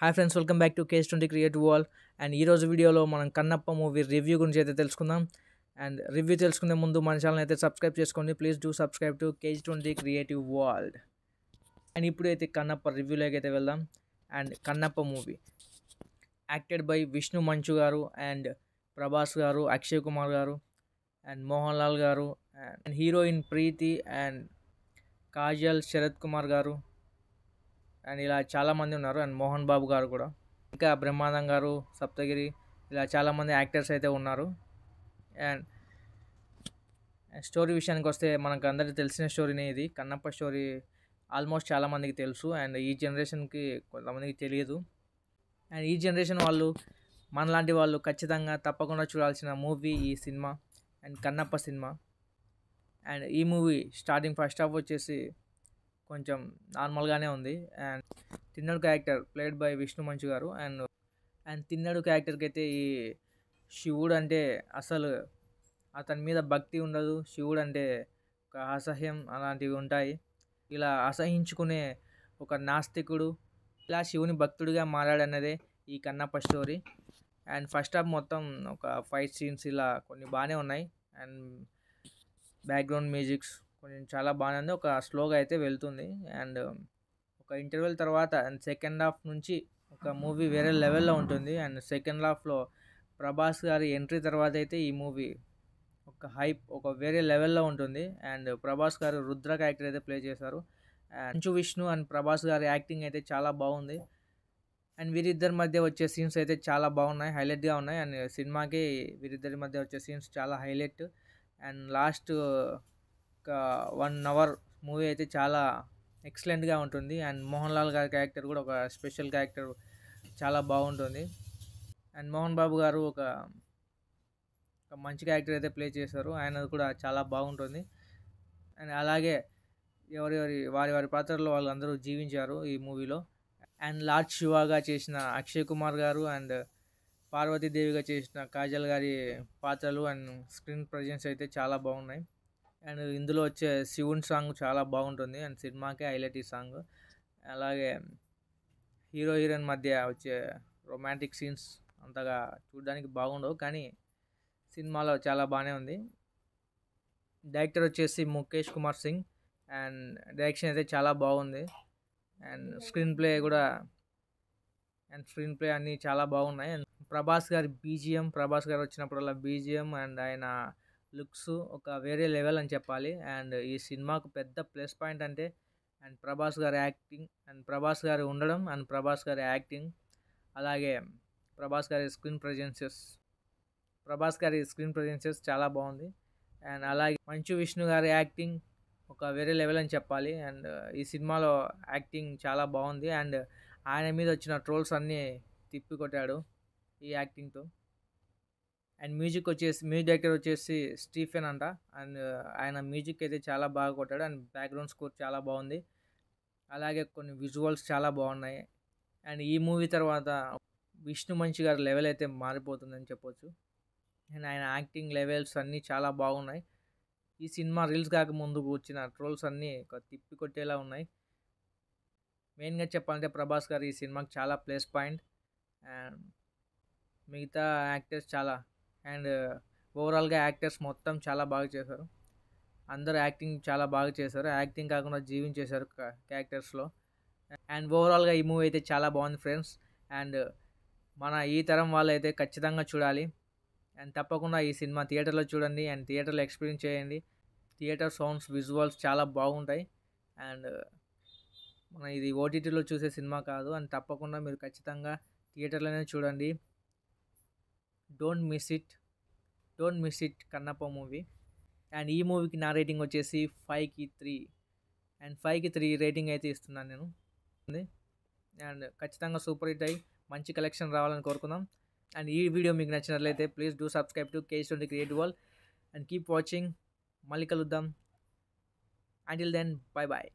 Hi friends, welcome back to case 20 creative wall. And ఈరోజు వీడియోలో మనం కన్నప్ప మూవీ రివ్యూ గురించి అయితే తెలుసుకుందాం. అండ్ రివ్యూ తెలుసుకునే ముందు మన ఛానల్ అయితే సబ్స్క్రైబ్ చేసుకోండి. Please do subscribe to case 20 creative world. And ఇప్పుడైతే కన్నప్ప రివ్యూలోకి అయితే వెళ్దాం. And Kannappa movie acted by Vishnu Manchu గారు అండ్ ప్రభాస్ గారు, అక్షయ్ కుమార్ గారు అండ్ మోహన్ లాల్ గారు and heroine Preethi and Kajal, Sarath Kumar గారు అండ్ ఇలా చాలామంది ఉన్నారు. అండ్ మోహన్ బాబు గారు కూడా, ఇంకా బ్రహ్మానందం గారు, సప్తగిరి, ఇలా చాలామంది యాక్టర్స్ అయితే ఉన్నారు. అండ్ స్టోరీ విషయానికి వస్తే మనకు అందరికీ తెలిసిన స్టోరీనే ఇది. కన్నప్ప స్టోరీ ఆల్మోస్ట్ చాలామందికి తెలుసు అండ్ ఈ జనరేషన్కి కొంతమందికి తెలియదు. అండ్ ఈ జనరేషన్ వాళ్ళు, మనలాంటి వాళ్ళు ఖచ్చితంగా తప్పకుండా చూడాల్సిన మూవీ ఈ సినిమా అండ్ కన్నప్ప సినిమా. అండ్ ఈ మూవీ స్టార్టింగ్ ఫస్ట్ హాఫ్ వచ్చేసి కొంచెం నార్మల్గానే ఉంది. And Tinnadu character played by Vishnu Manchu గారు. అండ్ తిన్నడు క్యారెక్టర్కి అయితే ఈ శివుడు అంటే అసలు అతని మీద భక్తి ఉండదు. శివుడు అంటే ఒక అసహ్యం అలాంటివి ఉంటాయి. ఇలా అసహించుకునే ఒక నాస్తికుడు ఇలా శివుని భక్తుడిగా మారాడన్నదే ఈ Kannappa story. And first half మొత్తం ఒక ఫైట్ సీన్స్ ఇలా కొన్ని బాగానే ఉన్నాయి. అండ్ బ్యాక్గ్రౌండ్ మ్యూజిక్స్ కొంచెం చాలా బాగానే ఉంది. ఒక స్లోగా అయితే వెళ్తుంది. అండ్ ఒక ఇంటర్వెల్ తర్వాత అండ్ సెకండ్ హాఫ్ నుంచి ఒక మూవీ వేరే లెవెల్లో ఉంటుంది. అండ్ సెకండ్ హాఫ్లో ప్రభాస్ గారి ఎంట్రీ తర్వాత అయితే ఈ మూవీ ఒక హైప్ ఒక వేరే లెవెల్లో ఉంటుంది. అండ్ ప్రభాస్ గారు రుద్ర క్యారెక్టర్ అయితే ప్లే చేశారు. మంచు విష్ణు అండ్ ప్రభాస్ గారి యాక్టింగ్ అయితే చాలా బాగుంది. అండ్ వీరిద్దరి మధ్య వచ్చే సీన్స్ అయితే చాలా బాగున్నాయి, హైలైట్గా ఉన్నాయి. అండ్ సినిమాకి వీరిద్దరి మధ్య వచ్చే సీన్స్ చాలా హైలైట్. అండ్ లాస్ట్ ఒక 1 అవర్ మూవీ అయితే చాలా ఎక్సలెంట్గా ఉంటుంది. అండ్ మోహన్ లాల్ గారి క్యారెక్టర్ కూడా ఒక స్పెషల్ క్యారెక్టర్, చాలా బాగుంటుంది. అండ్ మోహన్ బాబు గారు ఒక మంచి క్యారెక్టర్ అయితే ప్లే చేశారు, ఆయన కూడా చాలా బాగుంటుంది. అండ్ అలాగే వారి వారి పాత్రలో వాళ్ళందరూ జీవించారు ఈ మూవీలో. అండ్ లార్డ్ శివాగా చేసిన అక్షయ్ కుమార్ గారు అండ్ పార్వతీదేవిగా చేసిన కాజల్ గారి పాత్రలు అండ్ స్క్రీన్ ప్రజెన్స్ అయితే చాలా బాగున్నాయి. అండ్ ఇందులో వచ్చే శివుని సాంగ్ చాలా బాగుంటుంది. అండ్ సినిమాకే హైలైట్ ఈ సాంగ్. అలాగే హీరో హీరోయిన్ మధ్య వచ్చే రొమాంటిక్ సీన్స్ అంతగా చూడడానికి బాగుండవు, కానీ సినిమాలో చాలా బాగానే ఉంది. డైరెక్టర్ వచ్చేసి ముఖేష్ కుమార్ సింగ్. అండ్ డైరెక్షన్ అయితే చాలా బాగుంది. అండ్ స్క్రీన్ ప్లే అన్నీ చాలా బాగున్నాయి. అండ్ ప్రభాస్ గారు వచ్చినప్పుడల్లా బీజిఎం అండ్ ఆయన లుక్స్ ఒక వేరే లెవెల్ అని చెప్పాలి. అండ్ ఈ సినిమాకు పెద్ద ప్లస్ పాయింట్ అంటే అండ్ ప్రభాస్ గారి యాక్టింగ్ అండ్ ప్రభాస్ గారు ఉండడం అండ్ ప్రభాస్ గారి యాక్టింగ్, అలాగే ప్రభాస్ గారి స్క్రీన్ ప్రజెన్సెస్ చాలా బాగుంది. అండ్ అలాగే మంచు విష్ణు గారి యాక్టింగ్ ఒక వేరే లెవెల్ అని చెప్పాలి. అండ్ ఈ సినిమాలో యాక్టింగ్ చాలా బాగుంది. అండ్ ఆయన మీద వచ్చిన ట్రోల్స్ అన్నీ తిప్పికొట్టాడు ఈ యాక్టింగ్తో. అండ్ మ్యూజిక్ డైరెక్టర్ వచ్చేసి స్టీఫెన్ అంట. అండ్ ఆయన మ్యూజిక్ అయితే చాలా బాగా కొట్టాడు. అండ్ బ్యాక్గ్రౌండ్ స్కోర్ చాలా బాగుంది. అలాగే కొన్ని విజువల్స్ చాలా బాగున్నాయి. అండ్ ఈ మూవీ తర్వాత విష్ణు మంచు గారి లెవెల్ అయితే మారిపోతుందని చెప్పొచ్చు. అండ్ ఆయన యాక్టింగ్ లెవెల్స్ అన్నీ చాలా బాగున్నాయి. ఈ సినిమా రిలీజ్ కాకముందు వచ్చిన ట్రోల్స్ అన్నీ ఒక తిప్పికొట్టేలా ఉన్నాయి. మెయిన్గా చెప్పాలంటే ప్రభాస్ గారు ఈ సినిమాకి చాలా ప్లస్ పాయింట్. అండ్ మిగతా యాక్టర్స్ చాలా అండ్ ఓవరాల్గా యాక్టర్స్ మొత్తం చాలా బాగా చేశారు. అందరూ యాక్టింగ్ చాలా బాగా చేశారు. యాక్టింగ్ కాకుండా జీవించేశారు క్యారెక్టర్స్లో. అండ్ ఓవరాల్గా ఈ మూవీ అయితే చాలా బాగుంది ఫ్రెండ్స్. అండ్ మన ఈ తరం వాళ్ళు అయితే ఖచ్చితంగా చూడాలి. అండ్ తప్పకుండా ఈ సినిమా థియేటర్లో చూడండి అండ్ థియేటర్లో ఎక్స్పీరియన్స్ చేయండి. థియేటర్ సౌండ్స్, విజువల్స్ చాలా బాగుంటాయి. అండ్ మన ఇది ఓటీటీలో చూసే సినిమా కాదు. అండ్ తప్పకుండా మీరు ఖచ్చితంగా థియేటర్లోనే చూడండి. Don't miss it Kannappa movie. And ఈ మూవీకి నా రేటింగ్ వచ్చేసి 5కి 3. అండ్ 5కి 3 రేటింగ్ అయితే ఇస్తున్నాను నేను. అండ్ ఖచ్చితంగా సూపర్ హిట్ అయ్యి మంచి కలెక్షన్ రావాలని కోరుకుందాం. అండ్ ఈ వీడియో మీకు నచ్చినట్లయితే please do subscribe to case 20 creative world and keep watching. మళ్ళీ కలుద్దాం. Until then, bye bye.